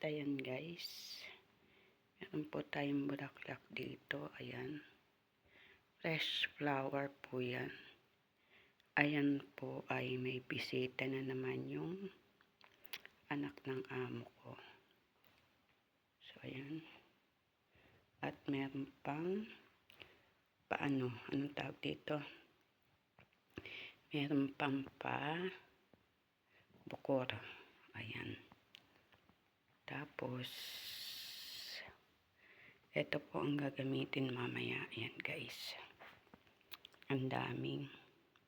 ayan guys, meron po tayong bulaklak dito. Ayan, fresh flower po yan. Ayan po ay may bisita na naman yung anak ng amo ko. So ayan, at meron pang anong tawag dito, meron pang bukor. Ayan, tapos ito po ang gagamitin mamaya. Ayan guys, ang daming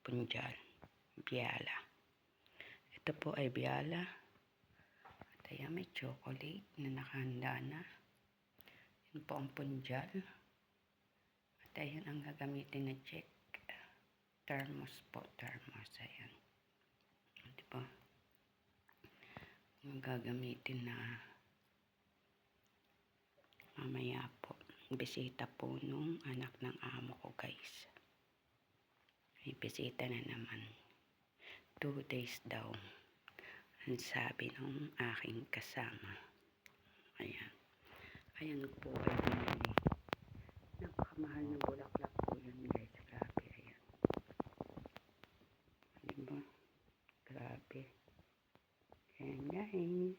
punjal, biyala. Ito po ay biyala. At ayan, may chocolate na nakahanda na. Yan po ang punjal. At ayan ang gagamitin na check. Thermos po, thermos. Ayan. Diba? Ang gagamitin na mamaya po. Bisita po nung anak ng amo ko guys. May bisita na naman. 2 days daw. Ang sabi nung aking kasama. Ayan. Ayan po ay binili. Napakamahal na bulaklak po yun guys. Grabe. Ayan. Diba? Grabe. Ayan guys.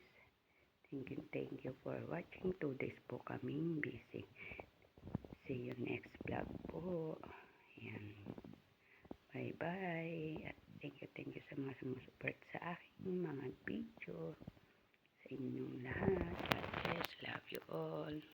Thank you for watching. 2 days po kaming busy. See you next vlog po. Ayan. Bye-bye. At thank you sa mga sumusupport sa aking mga video. Sa inyong lahat. God bless. Love you all.